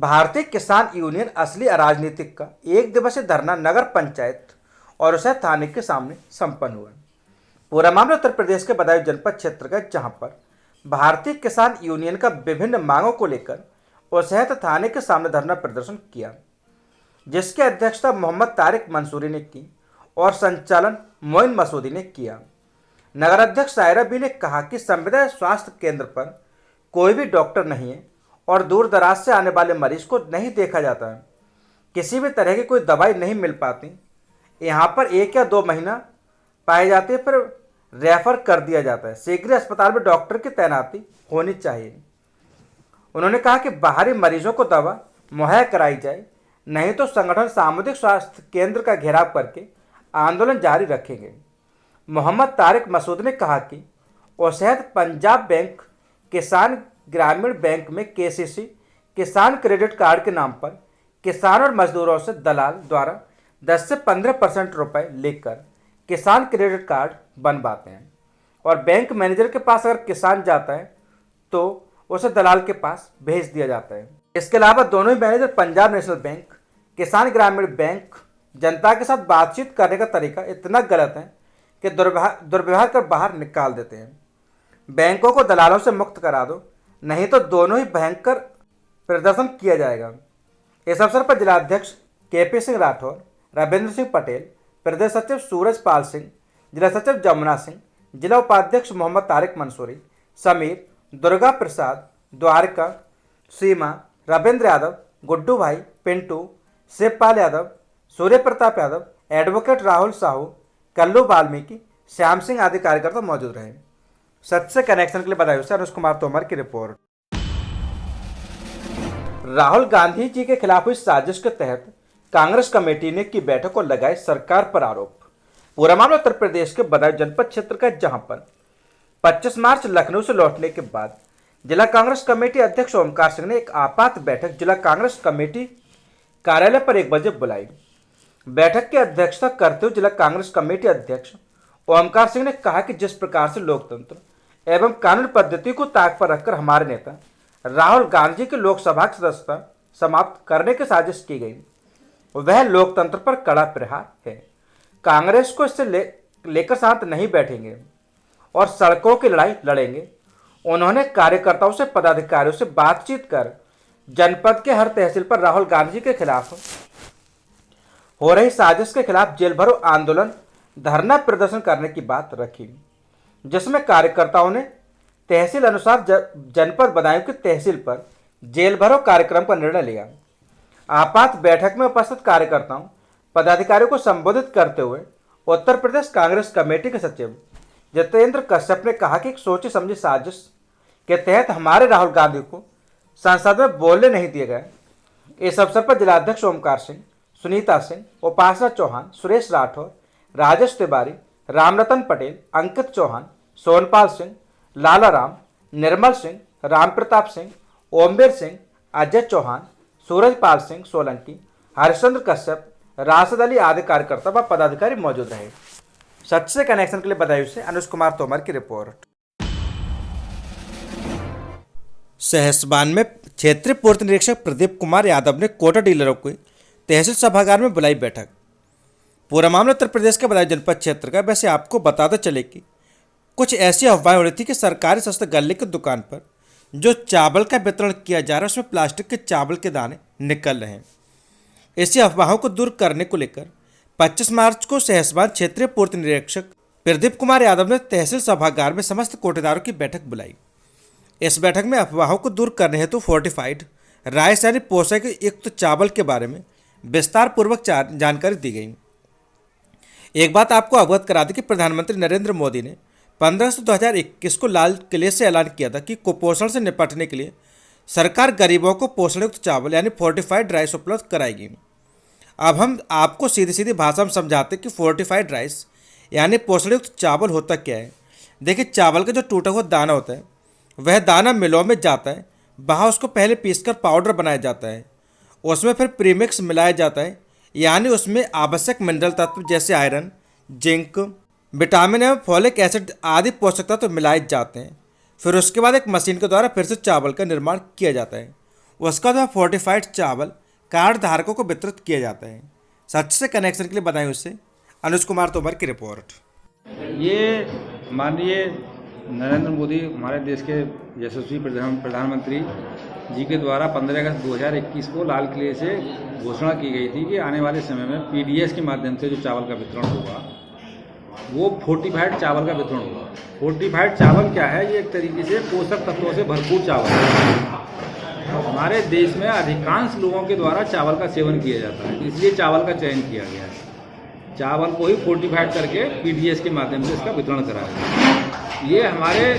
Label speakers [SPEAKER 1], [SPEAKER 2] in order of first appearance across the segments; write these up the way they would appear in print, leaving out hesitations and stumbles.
[SPEAKER 1] भारतीय किसान यूनियन असली अराजनीतिक का एक दिवसीय धरना नगर पंचायत और उसे थाने के सामने संपन्न हुआ। पूरा मामला उत्तर प्रदेश के बदायूं जनपद क्षेत्र का, जहां पर भारतीय किसान यूनियन का विभिन्न मांगों को लेकर उसहत थाने के सामने धरना प्रदर्शन किया, जिसकी अध्यक्षता मोहम्मद तारिक मंसूरी ने की और संचालन मोइन मसूदी ने किया। नगर अध्यक्ष सायरा बी ने कहा कि संविदा स्वास्थ्य केंद्र पर कोई भी डॉक्टर नहीं है और दूर दराज से आने वाले मरीज को नहीं देखा जाता है। किसी भी तरह की कोई दवाई नहीं मिल पाती। यहाँ पर 1 या 2 महीना पाए जाते हैं, फिर रेफर कर दिया जाता है। शीघ्र अस्पताल में डॉक्टर की तैनाती होनी चाहिए। उन्होंने कहा कि बाहरी मरीजों को दवा मुहैया कराई जाए, नहीं तो संगठन सामुदायिक स्वास्थ्य केंद्र का घेराव करके आंदोलन जारी रखेंगे। मोहम्मद तारिक मसूद ने कहा कि उसहत पंजाब बैंक, किसान ग्रामीण बैंक में केसीसी किसान क्रेडिट कार्ड के नाम पर किसान और मजदूरों से दलाल द्वारा 10 से 15% रुपये लेकर किसान क्रेडिट कार्ड बनवाते हैं और बैंक मैनेजर के पास अगर किसान जाता है तो उसे दलाल के पास भेज दिया जाता है। इसके अलावा दोनों ही मैनेजर पंजाब नेशनल बैंक, किसान ग्रामीण बैंक जनता के साथ बातचीत करने का तरीका इतना गलत है कि दुर्व्यवहार कर बाहर निकाल देते हैं। बैंकों को दलालों से मुक्त करा दो, नहीं तो दोनों ही भयंकर प्रदर्शन किया जाएगा। इस अवसर पर जिलाध्यक्ष केपी सिंह राठौर, रविंद्र सिंह पटेल, प्रदेश सचिव सूरज पाल सिंह, जिला सचिव जमुना सिंह, जिला उपाध्यक्ष मोहम्मद तारिक मंसूरी, समीर, दुर्गा प्रसाद, द्वारका, सीमा, रविंद्र यादव, गुड्डू भाई, पिंटू, शिवपाल यादव, सूर्य प्रताप यादव, एडवोकेट राहुल साहू, कल्लू वाल्मीकि, श्याम सिंह आदि कार्यकर्ता मौजूद रहे। सच से कनेक्शन के लिए बदायूं से अनुज कुमार तोमर की रिपोर्ट। राहुल गांधी जी के खिलाफ हुई साजिश के तहत कांग्रेस कमेटी ने की बैठक को लगाए सरकार पर आरोप। पूरा मामला उत्तर प्रदेश के बदायूं जनपद क्षेत्र का, जहां पर 25 मार्च लखनऊ से लौटने के बाद जिला कांग्रेस कमेटी अध्यक्ष ओमकार सिंह ने एक आपात बैठक जिला कांग्रेस कमेटी कार्यालय पर 1 बजे बुलाई। बैठक की अध्यक्षता करते हुए जिला कांग्रेस कमेटी अध्यक्ष ओमकार सिंह ने कहा कि जिस प्रकार से लोकतंत्र एवं कानून पद्धति को ताक पर रखकर हमारे नेता राहुल गांधी की लोकसभा की सदस्यता समाप्त करने की साजिश की गई, वह लोकतंत्र पर कड़ा प्रहार है। कांग्रेस को इससे लेकर शांत नहीं बैठेंगे और सड़कों की लड़ाई लड़ेंगे। उन्होंने कार्यकर्ताओं से, पदाधिकारियों से बातचीत कर जनपद के हर तहसील पर राहुल गांधी के खिलाफ हो रही साजिश के खिलाफ जेल भरो आंदोलन, धरना प्रदर्शन करने की बात रखी, जिसमें कार्यकर्ताओं ने तहसील अनुसार जनपद बदायूं की तहसील पर जेल भरो कार्यक्रम का निर्णय लिया। आपात बैठक में उपस्थित कार्यकर्ताओं, पदाधिकारियों को संबोधित करते हुए उत्तर प्रदेश कांग्रेस कमेटी के सचिव जितेंद्र कश्यप ने कहा कि एक सोची समझी साजिश के तहत हमारे राहुल गांधी को संसद में बोलने नहीं दिए गए। इस अवसर पर जिलाध्यक्ष ओमकार सिंह, सुनीता सिंह, उपासना चौहान, सुरेश राठौर, राजेश तिवारी, रामरतन पटेल, अंकित चौहान, सोनपाल सिंह, लाला राम, निर्मल सिंह, राम प्रताप सिंह, ओमवीर सिंह, अजय चौहान, सूरजपाल सिंह सोलंकी, हरिश्चंद्र कश्यप, राशिद अली आदि कार्यकर्ता व पदाधिकारी मौजूद रहे। सच से कनेक्शन के लिए बदायूं से अनुज कुमार तोमर की रिपोर्ट। सहसबान में क्षेत्रीय पूर्ति निरीक्षक प्रदीप कुमार यादव ने कोटा डीलरों की तहसील सभागार में बुलाई बैठक। पूरा मामला उत्तर प्रदेश के बदायूं जनपद क्षेत्र का। वैसे आपको बताते चले कि कुछ ऐसी अफवाहें हो रही थी कि सरकारी सस्ते गल्ले की दुकान पर जो चावल का वितरण किया जा रहा है उसमें प्लास्टिक के चावल के दाने निकल रहे हैं। ऐसी अफवाहों को दूर करने को लेकर 25 मार्च को सहसबान क्षेत्रीय पूर्ति निरीक्षक प्रदीप कुमार यादव ने तहसील सभागार में समस्त कोटेदारों की बैठक बुलाई। इस बैठक में अफवाहों को दूर करने हेतु फोर्टिफाइड राइस यानी पोषक युक्त चावल के बारे में विस्तार पूर्वक जानकारी दी गई। एक बात आपको अवगत करा दी कि प्रधानमंत्री नरेंद्र मोदी ने 15 अगस्त 2021 को लाल किले से ऐलान किया था कि कुपोषण से निपटने के लिए सरकार गरीबों को पोषणयुक्त चावल यानी फोर्टिफाइड राइस उपलब्ध कराएगी। अब हम आपको सीधी सीधी भाषा में समझाते कि फोर्टिफाइड राइस यानी पोषणयुक्त चावल होता क्या है। देखिए, चावल का जो टूटा हुआ दाना होता है वह दाना मिलों में जाता है, वहाँ उसको पहले पीसकर पाउडर बनाया जाता है, उसमें फिर प्रीमिक्स मिलाया जाता है, यानी उसमें आवश्यक मिनरल तत्व जैसे आयरन, जिंक, विटामिन एवं फॉलिक एसिड आदि पोषक तत्व मिलाए जाते हैं। फिर उसके बाद एक मशीन के द्वारा फिर से चावल का निर्माण किया जाता है। उसका जो फोर्टिफाइड चावल कार्ड धारकों को वितरित किया जाता है। सच से कनेक्शन के लिए बताएं उससे अनुज कुमार तोमर की रिपोर्ट।
[SPEAKER 2] ये माननीय नरेंद्र मोदी हमारे देश के यशस्वी प्रधानमंत्री जी के द्वारा 15 अगस्त 2021 को लाल किले से घोषणा की गई थी कि आने वाले समय में पीडीएस के माध्यम से जो चावल का वितरण होगा वो फोर्टिफाइड चावल का वितरण होगा। फोर्टिफाइड चावल क्या है? ये एक तरीके से पोषक तत्वों से भरपूर चावल है। हमारे देश में अधिकांश लोगों के द्वारा चावल का सेवन किया जाता है, इसलिए चावल का चयन किया गया है। चावल को ही फोर्टिफाइड करके पीडीएस के माध्यम से इसका वितरण कराया गया। ये हमारे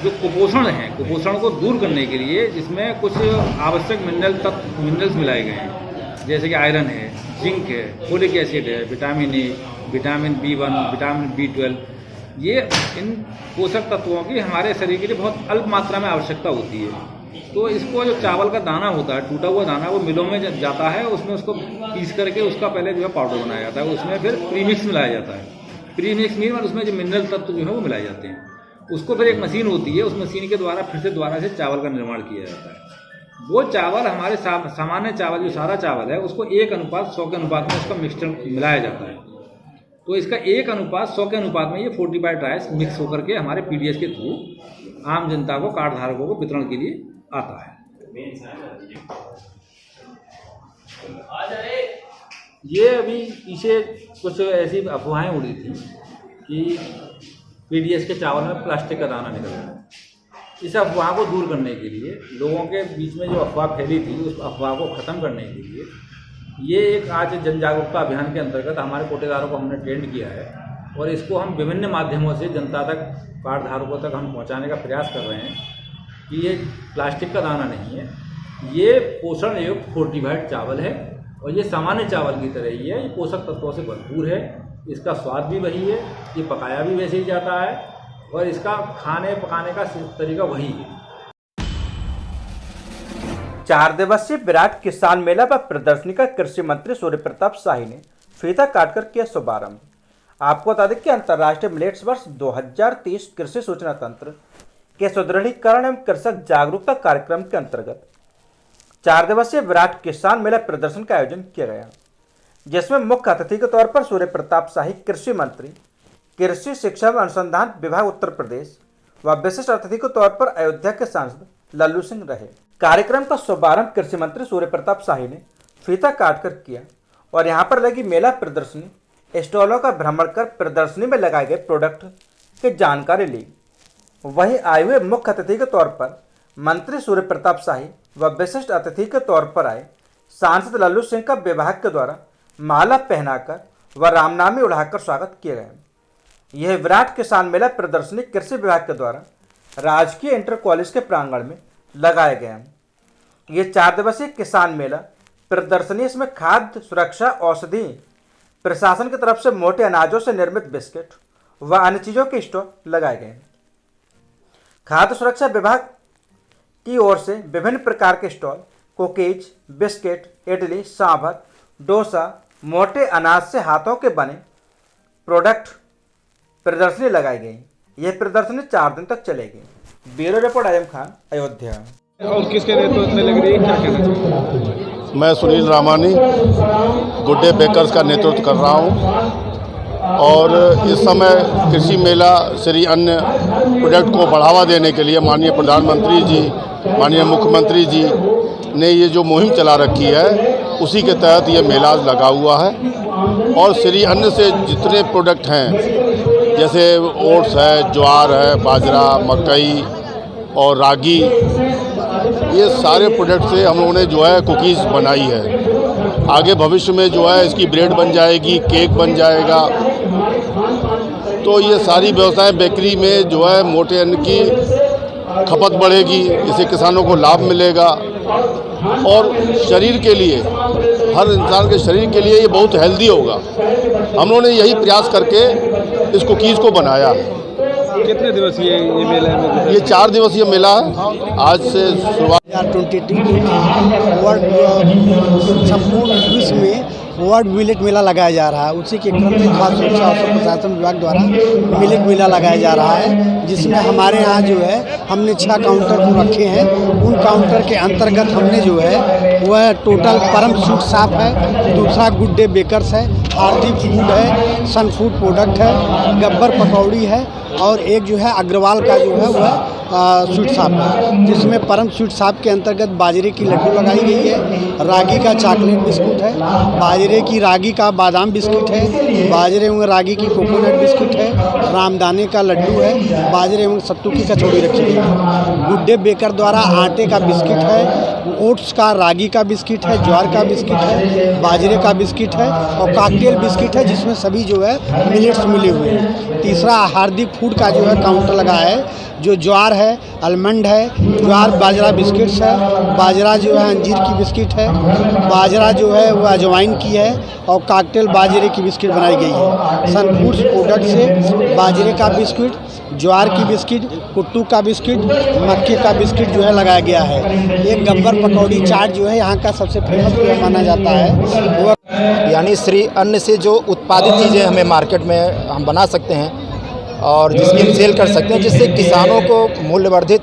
[SPEAKER 2] जो कुपोषण है, कुपोषण को दूर करने के लिए जिसमें कुछ आवश्यक मिनरल्स मिलाए गए हैं, जैसे कि आयरन है, जिंक है, फोलिक एसिड है, vitamin A, vitamin B1, vitamin B12, ये इन पोषक तत्वों की हमारे शरीर के लिए बहुत अल्प मात्रा में आवश्यकता होती है। तो इसको जो चावल का दाना होता है, टूटा हुआ दाना, वो मिलों में जब जाता है उसमें उसको पीस करके उसका पहले जो है पाउडर बनाया जाता है, उसमें फिर प्रीमिक्स मिलाया जाता है। प्रीमिक्स मीन उसमें जो मिनरल तत्व जो है वो मिलाए जाते हैं। उसको फिर एक मशीन होती है, उस मशीन के द्वारा फिर से दोबारा से चावल का निर्माण किया जाता है। वो चावल हमारे सामान्य चावल जो सारा चावल है उसको 1:100 के अनुपात में उसका मिक्सचर मिलाया जाता है। तो इसका 1:100 के अनुपात में ये फोर्टिफाइड राइस मिक्स होकर के हमारे पीडीएस के थ्रू आम जनता को, कार्ड धारकों को वितरण के लिए आता है। ये अभी पीछे कुछ ऐसी अफवाहें उड़ी थी कि पीडीएस के चावल में प्लास्टिक का दाना निकल रहा है। इस अफवाह को दूर करने के लिए, लोगों के बीच में जो अफवाह फैली थी उस अफवाह को ख़त्म करने के लिए ये एक आज जन जागरूकता अभियान के अंतर्गत हमारे कोटेदारों को हमने ट्रेंड किया है और इसको हम विभिन्न माध्यमों से जनता तक, कार्ड धारकों तक हम पहुंचाने का प्रयास कर रहे हैं कि ये प्लास्टिक का दाना नहीं है, ये पोषण युक्त फोर्टिफाइड चावल है और ये सामान्य चावल की तरह ही है। ये पोषक तत्वों से भरपूर है, इसका स्वाद भी वही है, ये पकाया भी वैसे ही जाता है और इसका खाने पकाने का तरीका वही है।
[SPEAKER 1] 4 दिवसीय विराट किसान मेला व प्रदर्शनी का कृषि मंत्री सूर्य प्रताप शाही ने फीता काटकर किया शुभारंभ। आपको बता दें कि अंतर्राष्ट्रीय मिलेट्स वर्ष 2023 कृषि सूचना तंत्र के सुदृढ़ीकरण एवं कृषक जागरूकता कार्यक्रम के अंतर्गत 4 दिवसीय विराट किसान मेला प्रदर्शन का आयोजन किया गया, जिसमें मुख्य अतिथि के तौर पर सूर्य प्रताप शाही कृषि मंत्री, कृषि शिक्षा एवं अनुसंधान विभाग उत्तर प्रदेश व विशिष्ट अतिथि के तौर पर अयोध्या के सांसद लल्लू सिंह रहे। कार्यक्रम का शुभारंभ कृषि मंत्री सूर्य प्रताप शाही ने फीता काटकर किया और यहां पर लगी मेला प्रदर्शनी स्टॉलों का भ्रमण कर प्रदर्शनी में लगाए गए प्रोडक्ट की जानकारी ली। वहीं आए हुए मुख्य अतिथि के तौर पर मंत्री सूर्य प्रताप शाही व विशिष्ट अतिथि के तौर पर आए सांसद लल्लू सिंह का विभाग के द्वारा माला पहनाकर व रामनामी उड़ाकर स्वागत किया गया। यह विराट किसान मेला प्रदर्शनी कृषि विभाग के द्वारा राजकीय इंटर कॉलेज के प्रांगण में लगाया गया। ये 4 दिवसीय किसान मेला प्रदर्शनी इसमें खाद्य सुरक्षा, औषधि प्रशासन की तरफ से मोटे अनाजों से निर्मित बिस्किट व अन्य चीजों के स्टॉल लगाए गए। खाद्य सुरक्षा विभाग की ओर से विभिन्न प्रकार के stall, cookies, biscuit, idli, sambar, dosa, मोटे अनाज से हाथों के बने प्रोडक्ट प्रदर्शनी लगाई गई। यह प्रदर्शनी 4 दिन तक चलेगी। Bureau report Azam Khan, Ayodhya.
[SPEAKER 3] और किसके नेतृत्व में लग रही है, क्या कहना चाहिए?
[SPEAKER 4] मैं Sunil Ramani Good Day Bakers का नेतृत्व कर रहा हूं और इस समय कृषि मेला श्री अन्न प्रोडक्ट को बढ़ावा देने के लिए माननीय प्रधानमंत्री जी, माननीय मुख्यमंत्री जी ने ये जो मुहिम चला रखी है उसी के तहत ये मेला लगा हुआ है। और श्री अन्न से जितने प्रोडक्ट हैं, जैसे ओट्स है, ज्वार है, बाजरा, मकई और रागी, ये सारे प्रोडक्ट से हम लोगों ने जो है कुकीज़ बनाई है। आगे भविष्य में जो है इसकी ब्रेड बन जाएगी, केक बन जाएगा। तो ये सारी व्यवसाय बेकरी में जो है मोटे अन्न की खपत बढ़ेगी, इससे किसानों को लाभ मिलेगा और शरीर के लिए, हर इंसान के शरीर के लिए ये बहुत हेल्दी होगा। हम लोगों ने यही प्रयास करके इस कुकीज़ को बनाया है।
[SPEAKER 3] कितने दिवसीय ये मेला है?
[SPEAKER 4] ये 4 दिवसीय मेला है। आज से शुरुआत
[SPEAKER 5] 2022 वर्ल्ड संपूर्ण विश्व में वर्ल्ड मिलेट मेला लगाया जा रहा है। उसी के क्रम में खाद्य सुरक्षा और प्रशासन विभाग द्वारा मिलेट मेला लगाया जा रहा है, जिसमें हमारे यहाँ जो है हमने 6 काउंटर को रखे हैं। उन काउंटर के अंतर्गत हमने जो है वह टोटल परम स्वीट शॉप है, दूसरा गुड डे बेकर्स है, हार्दिक फूड है, सन फूड प्रोडक्ट है, गब्बर पकौड़ी है और एक जो है अग्रवाल का जो है वह स्वीट शॉप है, जिसमें परम स्वीट शॉप के अंतर्गत बाजरे की लड्डू लगाई गई है, रागी का चॉकलेट बिस्कुट है, बाजरे की रागी का बादाम बिस्किट है, बाजरे एवं रागी की कोकोनट बिस्किट है, रामदाने का लड्डू है, बाजरे एवं सत्तू की कचौड़ी रखी गई है। गुड डे बेकर द्वारा आटे का बिस्किट है, ओट्स का रागी का बिस्किट है, ज्वार का बिस्किट है, बाजरे का बिस्किट है और कॉकटेल बिस्किट है, जिसमें सभी जो है मिलेट्स मिले हुए हैं। तीसरा हार्दिक फूड का जो है काउंटर लगा है, जो ज्वार है, आलमंड है, ज्वार बाजरा बिस्किट्स है, बाजरा जो है अंजीर की बिस्किट है, बाजरा जो है वो अजवाइन की है और कॉकटेल बाजरे की बिस्किट बनाई गई है। सन फूड्स प्रोडक्ट से बाजरे का बिस्किट, ज्वार की बिस्किट, कुट्टू का बिस्किट, मक्के का बिस्किट जो है लगाया गया है। एक गब्बर पकौड़ी चाट जो है यहाँ का सबसे फेमस माना जाता है। वो
[SPEAKER 6] यानी श्री अन्न से जो उत्पादित चीज़ें हमें मार्केट में हम बना सकते हैं और जिसकी हम सेल कर सकते हैं, जिससे किसानों को मूल्यवर्धित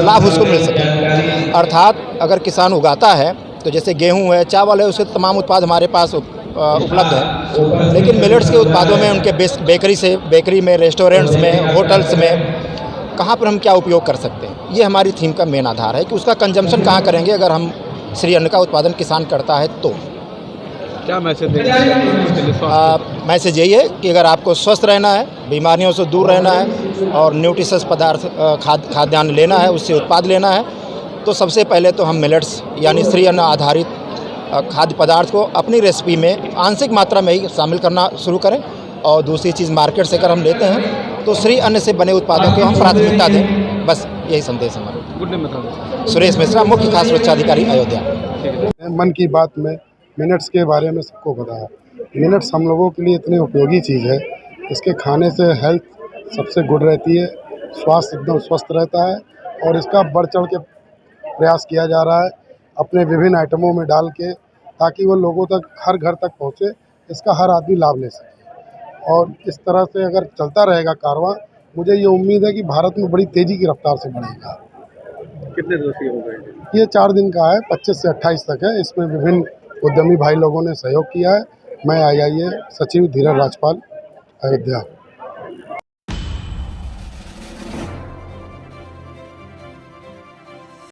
[SPEAKER 6] लाभ उसको मिल सके। अर्थात अगर किसान उगाता है तो जैसे गेहूं है, चावल है, उसके तमाम उत्पाद हमारे पास उपलब्ध है, लेकिन मिलेट्स के उत्पादों में उनके बेकरी में, रेस्टोरेंट्स में, होटल्स में कहाँ पर हम क्या उपयोग कर सकते हैं, ये हमारी थीम का मेन आधार है कि उसका कंजम्पशन कहाँ करेंगे। अगर हम श्री अन्न का उत्पादन किसान करता है तो
[SPEAKER 3] क्या मैसेज देंगे?
[SPEAKER 6] मैसेज यही है कि अगर आपको स्वस्थ रहना है, बीमारियों से दूर रहना है और न्यूट्रिशस पदार्थ खाद्यान्न लेना है, उससे उत्पाद लेना है, तो सबसे पहले तो हम मिलेट्स यानी श्री अन्न आधारित खाद्य पदार्थ को अपनी रेसिपी में आंशिक मात्रा में ही शामिल करना शुरू करें। और दूसरी चीज़, मार्केट से अगर हम लेते हैं तो श्री अन्न से बने उत्पादों को हम प्राथमिकता दें। बस यही संदेश हमारा। सुरेश मिश्रा, मुख्य खाद्य सुरक्षा अधिकारी, अयोध्या।
[SPEAKER 7] मन की बात में मिनट्स के बारे में सबको पता है। मिनट्स हम लोगों के लिए इतनी उपयोगी चीज़ है, इसके खाने से हेल्थ सबसे गुड रहती है, स्वास्थ्य एकदम स्वस्थ रहता है और इसका बढ़ चढ़ के प्रयास किया जा रहा है अपने विभिन्न आइटमों में डाल के, ताकि वो लोगों तक, हर घर तक पहुँचे, इसका हर आदमी लाभ ले सके। और इस तरह से अगर चलता रहेगा कारवां, मुझे ये उम्मीद है कि भारत में बड़ी तेज़ी की रफ्तार से बढ़ेगा।
[SPEAKER 3] कितने दिवसीय हो गए?
[SPEAKER 7] ये 4 दिन का है, 25 से 28 तक है। इसमें विभिन्न उद्यमी भाई लोगों ने सहयोग किया है। मैं IIA सचिव धीरज राजपाल, अयोध्या।